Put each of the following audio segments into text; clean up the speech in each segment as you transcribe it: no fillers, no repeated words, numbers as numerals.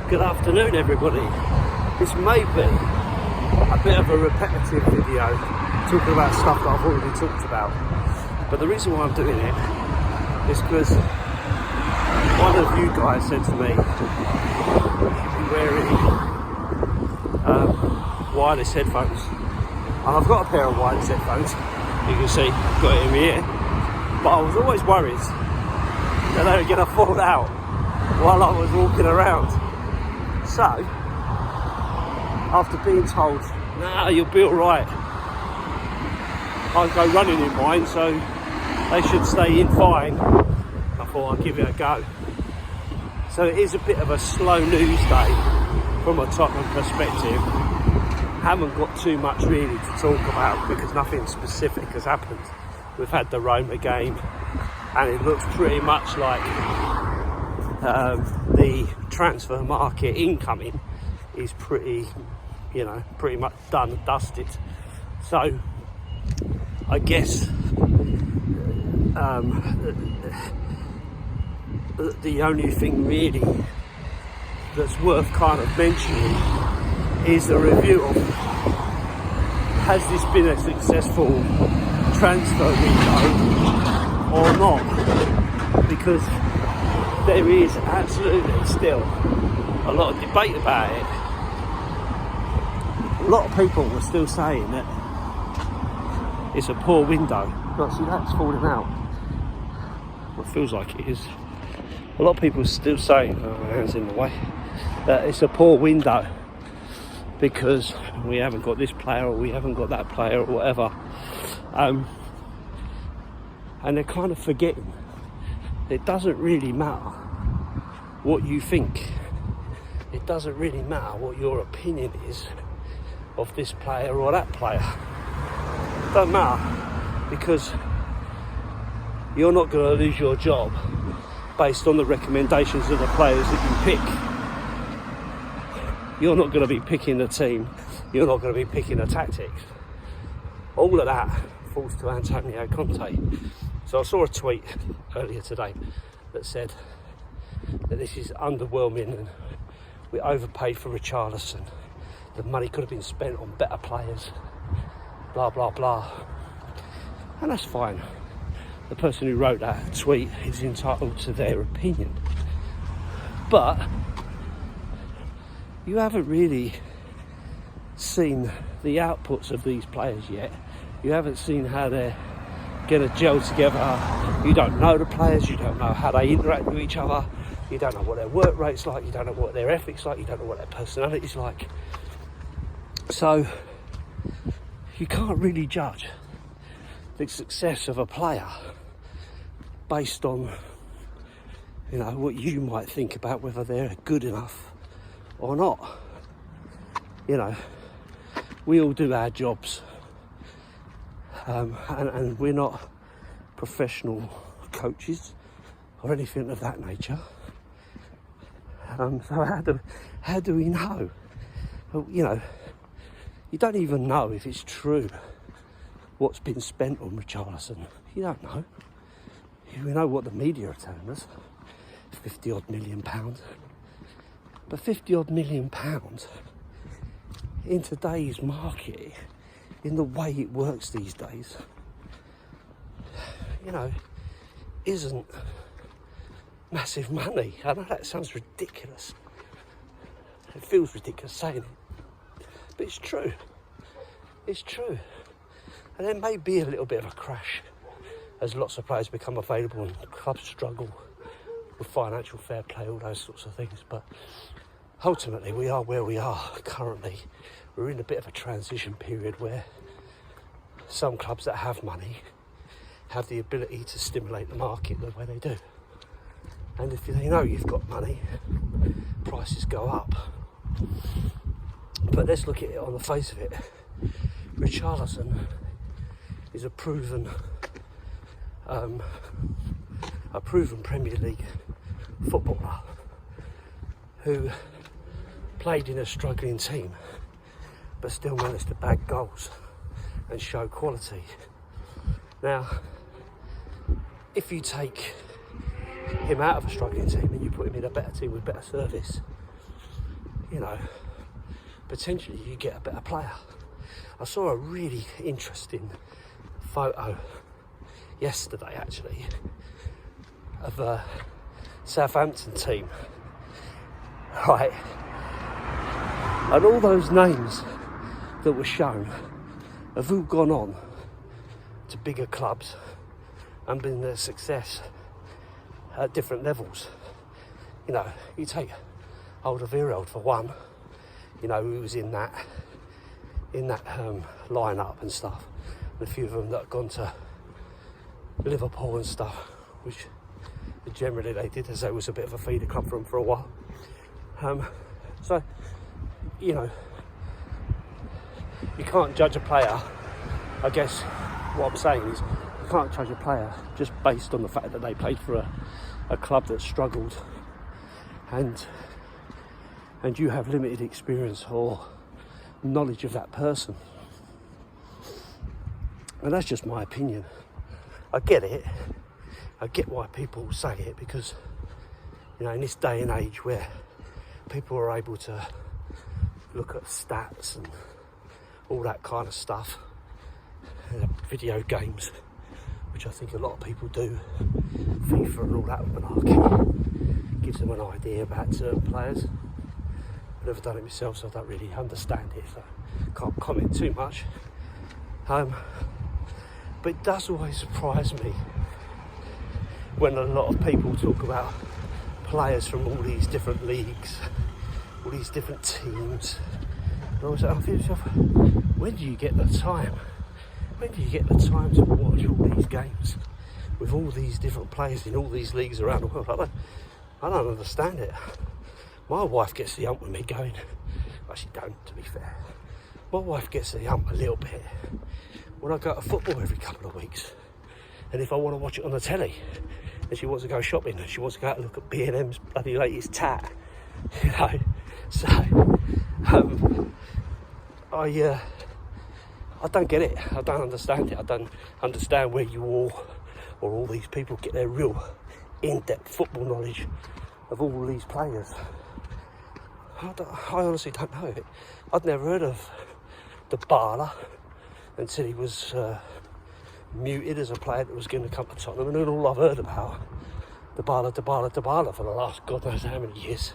Good afternoon, everybody. This may be a bit of a repetitive video talking about stuff that I've already talked about, but the reason why I'm doing it is because one of you guys said to me you should be wearing wireless headphones, and I've got a pair of wireless headphones. You can see I've got it in my ear, but I was always worried that they were going to fall out while I was walking around. So, after being told, nah, you'll be alright, I go running in mine, so they should stay in fine. I thought I'd give it a go. So it is a bit of a slow news day from a Tottenham perspective. Haven't got too much really to talk about because nothing specific has happened. We've had the Roma game, and it looks pretty much like the transfer market incoming is pretty much done and dusted. So I guess the only thing really that's worth kind of mentioning is a review of, has this been a successful transfer window or not? Because there is absolutely still a lot of debate about it. A lot of people were still saying that it's a poor window. Look, see, that's falling out. Well, it feels like it is. A lot of people are still saying, oh, my hand's in the way, that it's a poor window because we haven't got this player or we haven't got that player or whatever. And they're kind of forgetting it doesn't really matter what you think. It doesn't really matter what your opinion is of this player or that player. It doesn't matter, because you're not going to lose your job based on the recommendations of the players that you pick. You're not going to be picking the team. You're not going to be picking the tactics. All of that falls to Antonio Conte. So I saw a tweet earlier today that said that this is underwhelming and we overpaid for Richarlison. The money could have been spent on better players, blah, blah, blah. And that's fine. The person who wrote that tweet is entitled to their opinion. But you haven't really seen the outputs of these players yet. You haven't seen how they're going to gel together. You don't know the players, you don't know how they interact with each other, you don't know what their work rate's like, you don't know what their ethic's like, you don't know what their personality's like. So you can't really judge the success of a player based on what you might think about whether they're good enough or not. We all do our jobs, and we're not professional coaches or anything of that nature. So how do we know? Well, you don't even know if it's true what's been spent on Richarlison. You don't know. We know what the media are telling us, £50 odd million. But £50 odd million in today's market, in the way it works these days, isn't massive money. I know that sounds ridiculous. It feels ridiculous saying it, but it's true. It's true. And there may be a little bit of a crash as lots of players become available and clubs struggle with financial fair play, all those sorts of things. But ultimately, we are where we are currently. We're in a bit of a transition period where some clubs that have money have the ability to stimulate the market the way they do. And if they know you've got money, prices go up. But let's look at it on the face of it. Richarlison is a proven Premier League footballer who played in a struggling team but still managed to bag goals and show quality. Now, if you take him out of a struggling team and you put him in a better team with better service, you know, potentially you get a better player. I saw a really interesting photo yesterday, actually, of a Southampton team, right? And all those names that were shown have all gone on to bigger clubs and been a success at different levels. You know, you take Alderweireld for one, you know, who was in that lineup and stuff, and a few of them that have gone to Liverpool and stuff, which generally they did, as there was a bit of a feeder club for them for a while. So, you know, you can't judge a player. I guess what I'm saying is you can't judge a player just based on the fact that they played for a club that struggled, and you have limited experience or knowledge of that person. And that's just my opinion. I get it. I get why people say it, because, you know, in this day and age where people are able to look at stats and all that kind of stuff, and video games, which I think a lot of people do, FIFA and all that malarkey, gives them an idea about certain players. I've never done it myself, so I don't really understand it, so I can't comment too much. But it does always surprise me when a lot of people talk about players from all these different leagues, all these different teams. And I feel to myself, when do you get the time? When do you get the time to watch all these games with all these different players in all these leagues around the world? I don't understand it. My wife gets the hump with me going, well, she don't, to be fair. My wife gets the hump a little bit when I go to football every couple of weeks. And if I want to watch it on the telly, and she wants to go shopping, and she wants to go out and look at B&M's bloody latest tat, you know. So, I don't get it. I don't understand it. I don't understand where you all these people get their real in-depth football knowledge of all these players. I honestly don't know it. I'd never heard of Dybala until he was muted as a player that was going to come to Tottenham, and then all I've heard about Dybala for the last God knows how many years.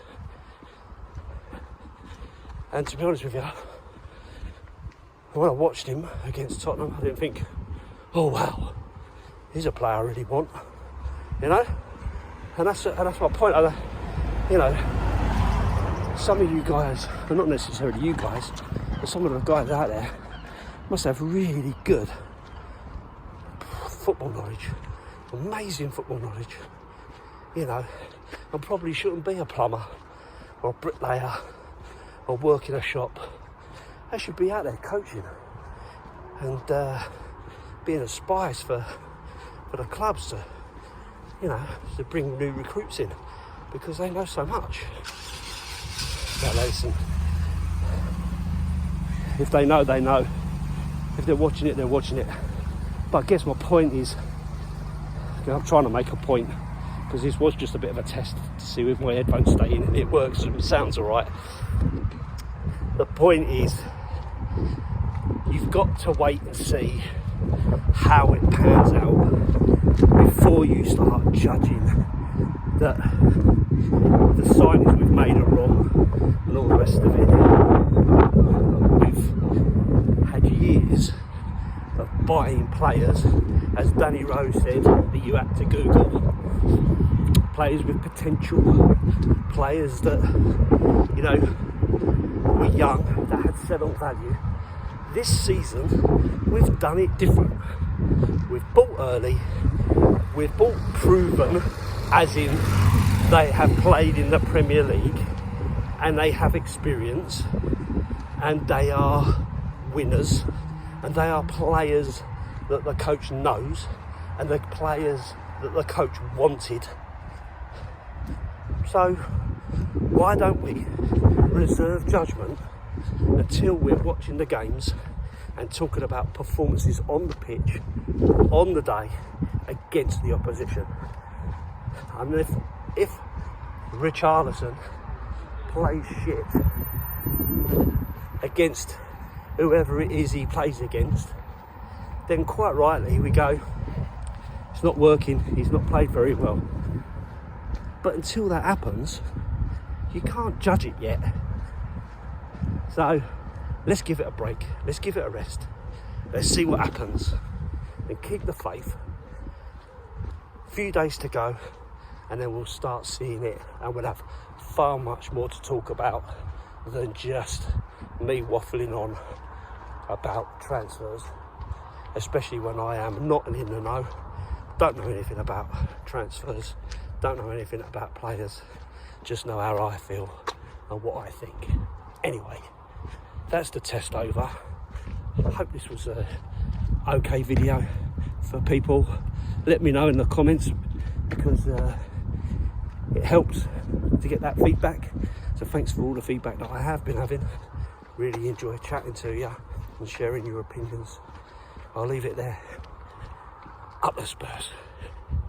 And to be honest with you, when I watched him against Tottenham, I didn't think, oh wow, he's a player I really want, you know. And that's my point. You know, some of you guys, but not necessarily you guys, but some of the guys out there must have really good football knowledge, amazing football knowledge, you know, and probably shouldn't be a plumber or a bricklayer or work in a shop. They should be out there coaching and being a spies for the clubs to, you know, to bring new recruits in, because they know so much. Now listen, if they know, they know. If they're watching it, they're watching it. But I guess my point is, I'm trying to make a point, because this was just a bit of a test to see if my headphones stay in and it works and it sounds alright. The point is, you've got to wait and see how it pans out before you start judging that the signings we've made are wrong and all the rest of it. We've had years of buying players, as Danny Rose said, that you had to Google. Players with potential, players that, you know, were young, that had settled value. This season, we've done it different. We've bought early, we've bought proven, as in they have played in the Premier League and they have experience and they are winners and they are players that the coach knows and the players that the coach wanted. So why don't we reserve judgment until we're watching the games and talking about performances on the pitch, on the day, against the opposition? And if Richarlison plays shit against whoever it is he plays against, then quite rightly we go, it's not working, he's not played very well. But until that happens, you can't judge it yet. So let's give it a break, let's give it a rest, let's see what happens and keep the faith. A few days to go, and then we'll start seeing it, and we'll have far much more to talk about than just me waffling on about transfers, especially when I am not in the know, don't know anything about transfers, don't know anything about players, just know how I feel and what I think. Anyway, that's the test over. I hope this was a okay video for people. Let me know in the comments, because it helps to get that feedback. So thanks for all the feedback that I have been having. Really enjoy chatting to you and sharing your opinions. I'll leave it there. Up the Spurs.